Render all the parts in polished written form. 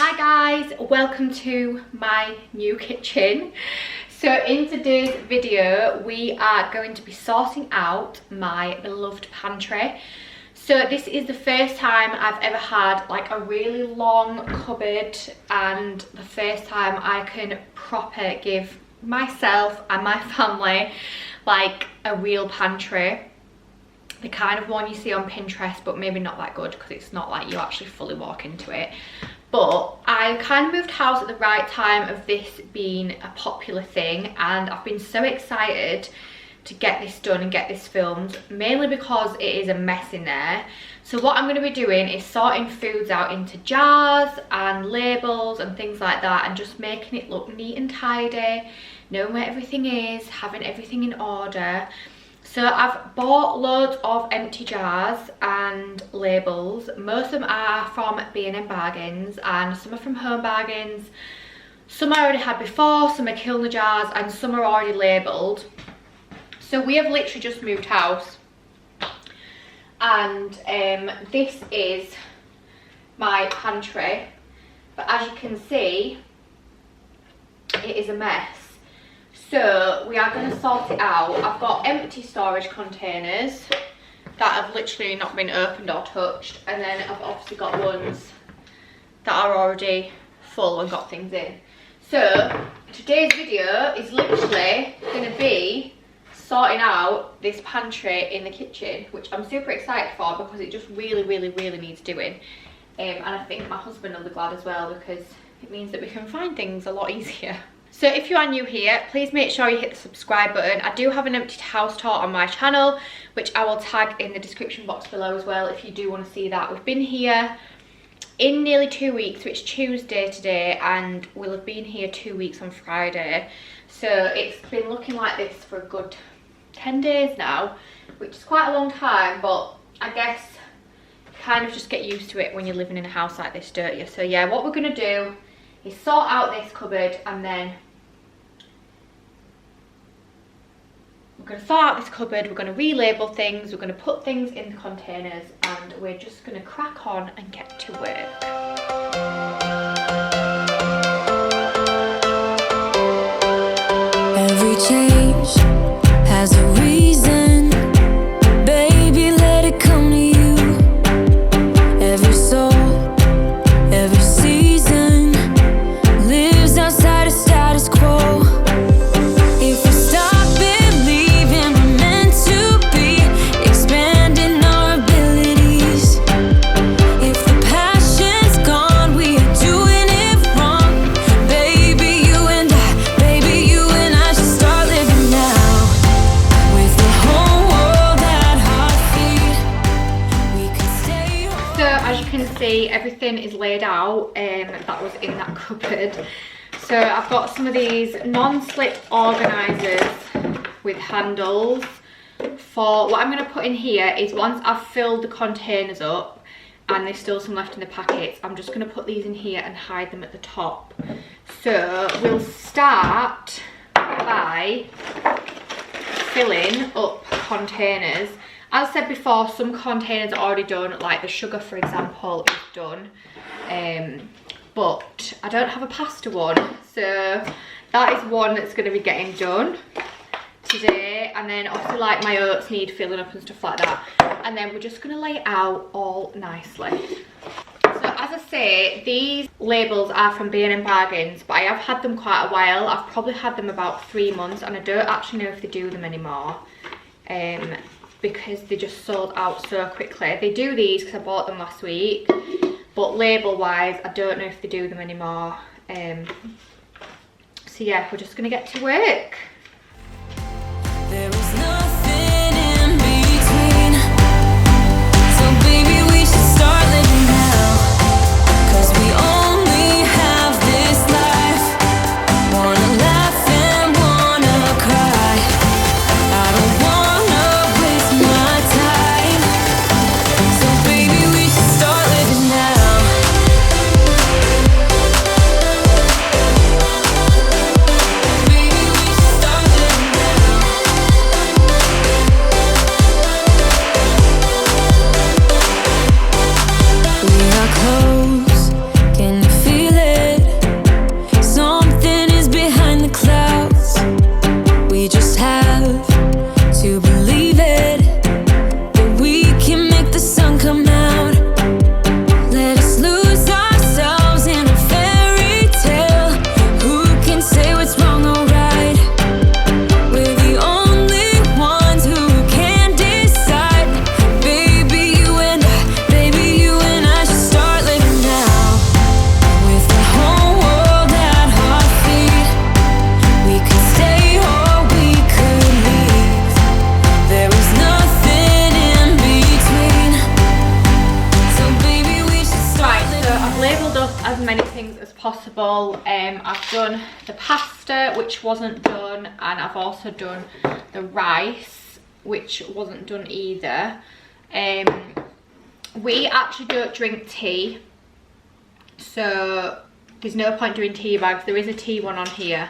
Hi guys, welcome to my new kitchen. So in today's video we are going to be sorting out my beloved pantry. So this is the first time I've ever had like a really long cupboard, and the first time I can proper give myself and my family like a real pantry. The kind of one you see on Pinterest, but maybe not that good because it's not like you actually fully walk into it. But I kind of moved house at the right time of this being a popular thing, and I've been so excited to get this done and get this filmed, mainly because it is a mess in there. So what I'm going to be doing is sorting foods out into jars and labels and things like that, and just making it look neat and tidy, knowing where everything is, having everything in order. So I've bought loads of empty jars and labels. Most of them are from B&M Bargains and some are from Home Bargains. Some I already had before, some are Kilner jars, and some are already labelled. So we have literally just moved house, and this is my pantry. But as you can see, it is a mess. So we are going to sort it out. I've got empty storage containers that have literally not been opened or touched, and then I've obviously got ones that are already full and got things in. So today's video is literally going to be sorting out this pantry in the kitchen, which I'm super excited for because it just really needs doing. And I think my husband will be glad as well because it means that we can find things a lot easier. So if you are new here, please make sure you hit the subscribe button. I do have an empty house tour on my channel, which I will tag in the description box below as well if you do want to see that. We've been here in nearly 2 weeks, so it's Tuesday today, and we'll have been here 2 weeks on Friday. So it's been looking like this for a good 10 days now, which is quite a long time, but I guess you kind of just get used to it when you're living in a house like this, don't you? So yeah, what we're going to do is sort out this cupboard, and then we're going to sort out this cupboard, we're going to relabel things, we're going to put things in the containers, and we're just going to crack on and get to work. Every change has a reason, baby, let it come to you. Every soul, every season lives outside of status quo. If we stop believing we're meant to be, expanding our abilities. If the passion's gone, we are doing it wrong. Baby, you and I should start living now. With the whole world at our feet, we could stay home. So as you can see, everything is laid out that was in that cupboard. So I've got some of these non-slip organisers with handles. For what I'm going to put in here is, once I've filled the containers up and there's still some left in the packets, I'm just going to put these in here and hide them at the top. So we'll start by filling up containers. As I said before, some containers are already done, like the sugar for example is done, but I don't have a pasta one, so that is one that's going to be getting done today. And then obviously like my oats need filling up and stuff like that, and then we're just going to lay it out all nicely. So as I say, these labels are from B&M Bargains, but I have had them quite a while. I've probably had them about 3 months, and I don't actually know if they do them anymore, because they just sold out so quickly. They do these because I bought them last week, but label wise I don't know if they do them anymore. So yeah, we're just gonna get to work. There is nothing in between, so baby we should start living now. 'Cause we only have this life, wanna laugh and wanna cry. I don't wanna waste my time, so baby we should start living now. Baby we should start up as many things as possible. I've done the pasta, which wasn't done, and I've also done the rice, which wasn't done either. We actually don't drink tea, so there's no point doing tea bags. There is a tea one on here,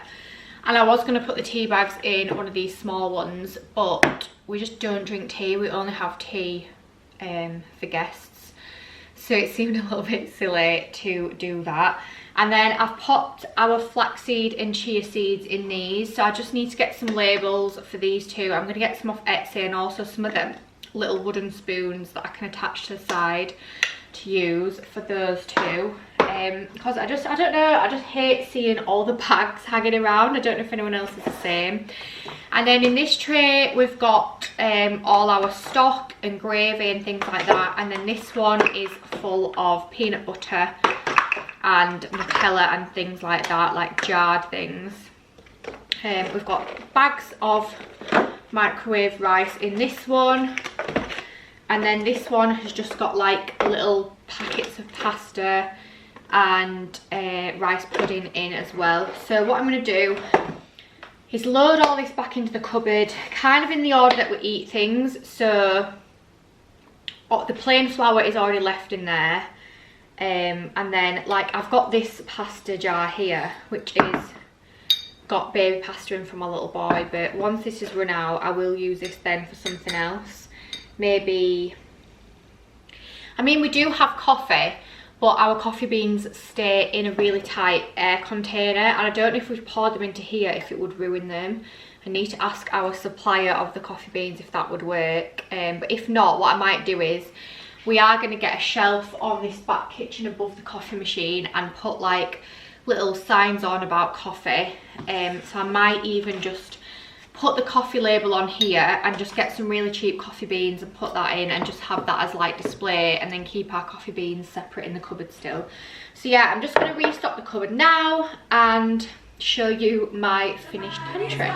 and I was going to put the tea bags in one of these small ones, but we just don't drink tea. We only have tea for guests, so it seemed a little bit silly to do that. And then I've popped our flaxseed and chia seeds in these, so I just need to get some labels for these two. I'm going to get some off Etsy, and also some of them little wooden spoons that I can attach to the side to use for those two, because I don't know, I just hate seeing all the bags hanging around. I don't know if anyone else is the same. And then in this tray we've got all our stock and gravy and things like that, and then this one is full of peanut butter and Nutella and things like that, like jarred things. We've got bags of microwave rice in this one, and then this one has just got like little packets of pasta and rice pudding in as well. So what I'm going to do is load all this back into the cupboard, kind of in the order that we eat things. So the plain flour is already left in there, and then like I've got this pasta jar here, which is got baby pasta in for my little boy, but once this is run out I will use this then for something else. Maybe, I mean, we do have coffee, but our coffee beans stay in a really tight air container, and I don't know if we poured them into here if it would ruin them. I need to ask our supplier of the coffee beans if that would work, but if not, what I might do is we are going to get a shelf on this back kitchen above the coffee machine and put like little signs on about coffee, so I might even just put the coffee label on here and just get some really cheap coffee beans and put that in and just have that as like display, and then keep our coffee beans separate in the cupboard still. So yeah, I'm just going to restock the cupboard now and show you my finished pantry.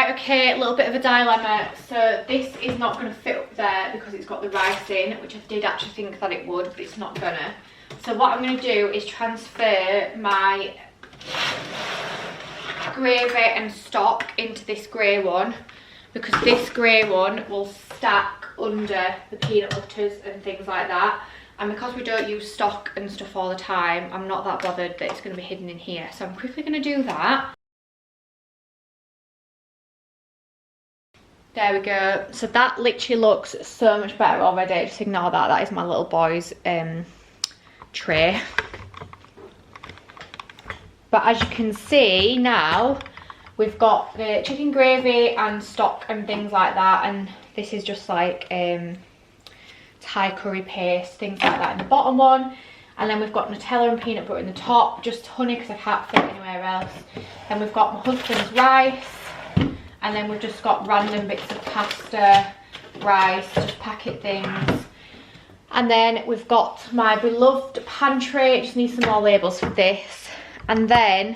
Okay, a little bit of a dilemma. So this is not going to fit up there because it's got the rice in, which I did actually think that it would, but it's not gonna. So what I'm going to do is transfer my gravy and stock into this grey one, because this grey one will stack under the peanut butters and things like that. And because we don't use stock and stuff all the time, I'm not that bothered that it's going to be hidden in here. So I'm quickly going to do that. There we go. So that literally looks so much better already. Just ignore that. That is my little boy's tray. But as you can see now, we've got the chicken gravy and stock and things like that. And this is just like Thai curry paste, things like that in the bottom one. And then we've got Nutella and peanut butter in the top. Just honey because I can't fit it anywhere else. Then we've got my husband's rice. And then we've just got random bits of pasta, rice, just packet things. And then we've got my beloved pantry. Just need some more labels for this. And then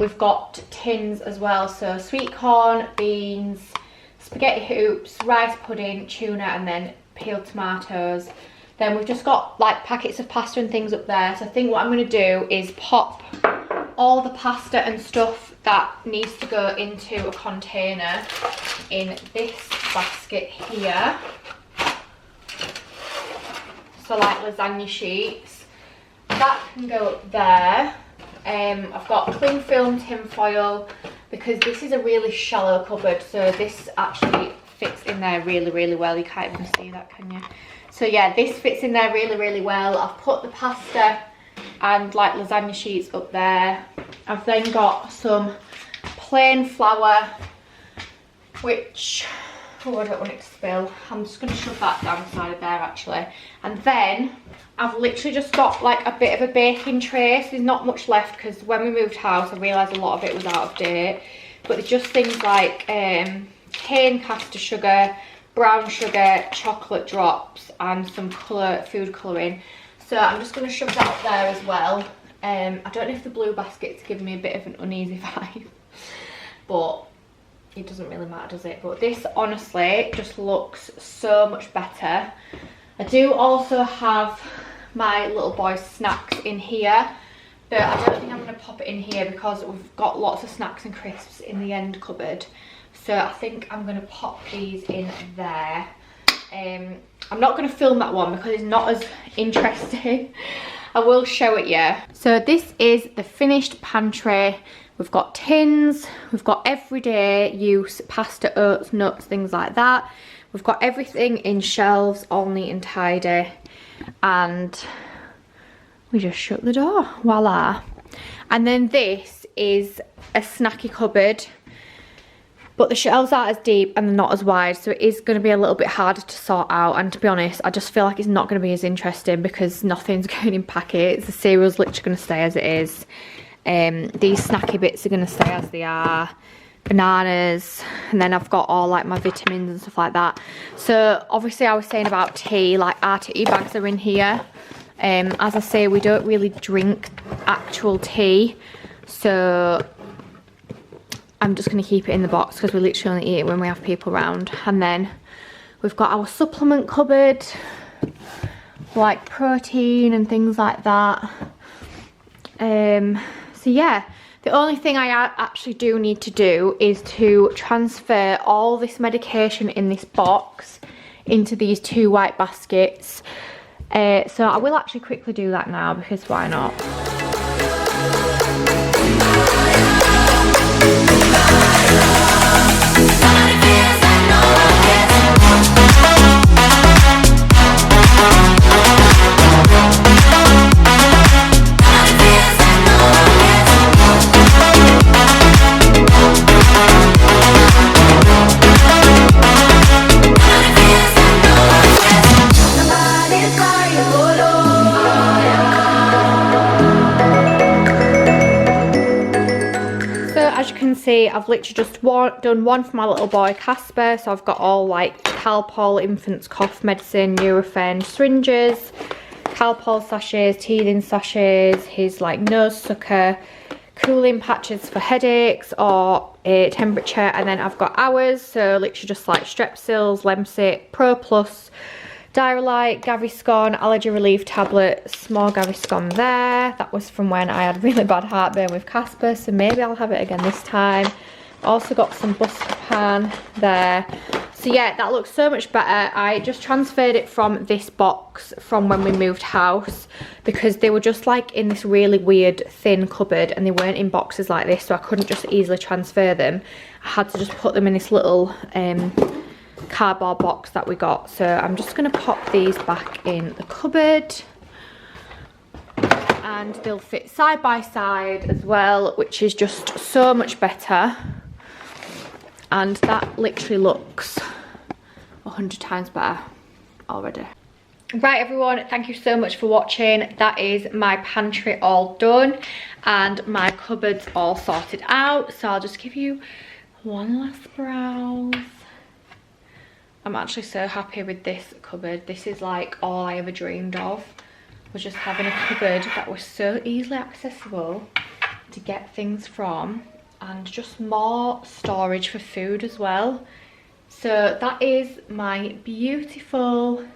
we've got tins as well. So sweet corn, beans, spaghetti hoops, rice pudding, tuna, and then peeled tomatoes. Then we've just got like packets of pasta and things up there. So I think what I'm going to do is pop all the pasta and stuff that needs to go into a container in this basket here. So like lasagna sheets, that can go up there. I've got cling film tin foil because this is a really shallow cupboard, so this actually fits in there really well. You can't even see that, can you? So yeah, this fits in there really well. I've put the pasta and like lasagna sheets up there. I've then got some plain flour, which, oh, I don't want it to spill. I'm just going to shove that down the side of there actually. And then I've literally just got like a bit of a baking tray. So there's not much left because when we moved house I realised a lot of it was out of date. But it's just things like cane caster sugar, brown sugar, chocolate drops, and some food colouring. So I'm just going to shove that up there as well. I don't know if the blue basket's giving me a bit of an uneasy vibe, but it doesn't really matter, does it? But this honestly just looks so much better. I do also have my little boy's snacks in here, but I don't think I'm going to pop it in here because we've got lots of snacks and crisps in the end cupboard. So I think I'm going to pop these in there. I'm not going to film that one because it's not as interesting. I will show it you. So this is the finished pantry. We've got tins, we've got everyday use pasta, oats, nuts, things like that. We've got everything in shelves, all neat and tidy. And we just shut the door, voila. And then this is a snacky cupboard, but the shelves aren't as deep and they're not as wide, so it is going to be a little bit harder to sort out. And to be honest, I just feel like it's not going to be as interesting because nothing's going in packets. The cereal's literally going to stay as it is. These snacky bits are going to stay as they are. Bananas, and then I've got all like my vitamins and stuff like that. So obviously I was saying about tea, like our tea bags are in here. As I say, we don't really drink actual tea, so I'm just going to keep it in the box because we literally only eat it when we have people around. And then we've got our supplement cupboard, like protein and things like that. So yeah, the only thing I actually do need to do is to transfer all this medication in this box into these 2 white baskets. So I will actually quickly do that now because why not? See, I've literally just done one for my little boy Casper, so I've got all like Calpol, infant's cough medicine, Nurofen, syringes, Calpol sachets, teething sachets, his like nose sucker, cooling patches for headaches or temperature, and then I've got ours, so literally just like Strepsils, Lemsip, Pro Plus, Diarrhea, Gaviscon, allergy relief tablets, more Gaviscon there. That was from when I had really bad heartburn with Casper, so maybe I'll have it again this time. Also got some Buscopan there. So yeah, that looks so much better. I just transferred it from this box from when we moved house because they were just like in this really weird thin cupboard and they weren't in boxes like this, so I couldn't just easily transfer them. I had to just put them in this little cardboard box that we got. So I'm just going to pop these back in the cupboard and they'll fit side by side as well, which is just so much better. And that literally looks 100 times better already. Right everyone, thank you so much for watching. That is my pantry all done and my cupboards all sorted out. So I'll just give you one last browse. I'm actually so happy with this cupboard. This is like all I ever dreamed of, was just having a cupboard that was so easily accessible to get things from, and just more storage for food as well. So that is my beautiful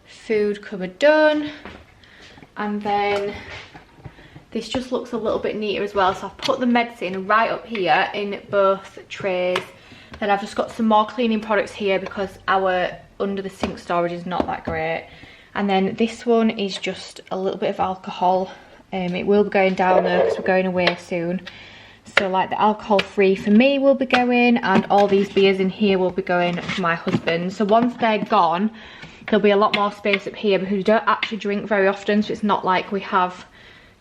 food cupboard done. And then this just looks a little bit neater as well. So I've put the medicine right up here in both trays. Then I've just got some more cleaning products here because our under the sink storage is not that great. And then this one is just a little bit of alcohol. It will be going down though because we're going away soon. So like the alcohol free for me will be going, and all these beers in here will be going for my husband. So once they're gone, there'll be a lot more space up here because we don't actually drink very often, so it's not like we have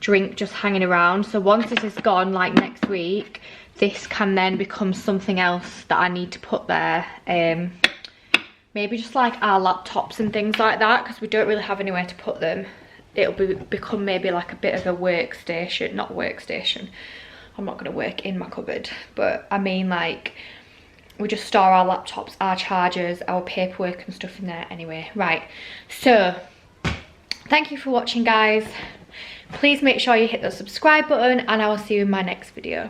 drink just hanging around. So once this is gone, like next week, this can then become something else that I need to put there. Maybe just like our laptops and things like that, because we don't really have anywhere to put them. It'll become maybe like a bit of a workstation, not workstation. I'm not going to work in my cupboard, but I mean like we just store our laptops, our chargers, our paperwork and stuff in there anyway. Right, so thank you for watching, guys. Please make sure you hit the subscribe button, and I will see you in my next video.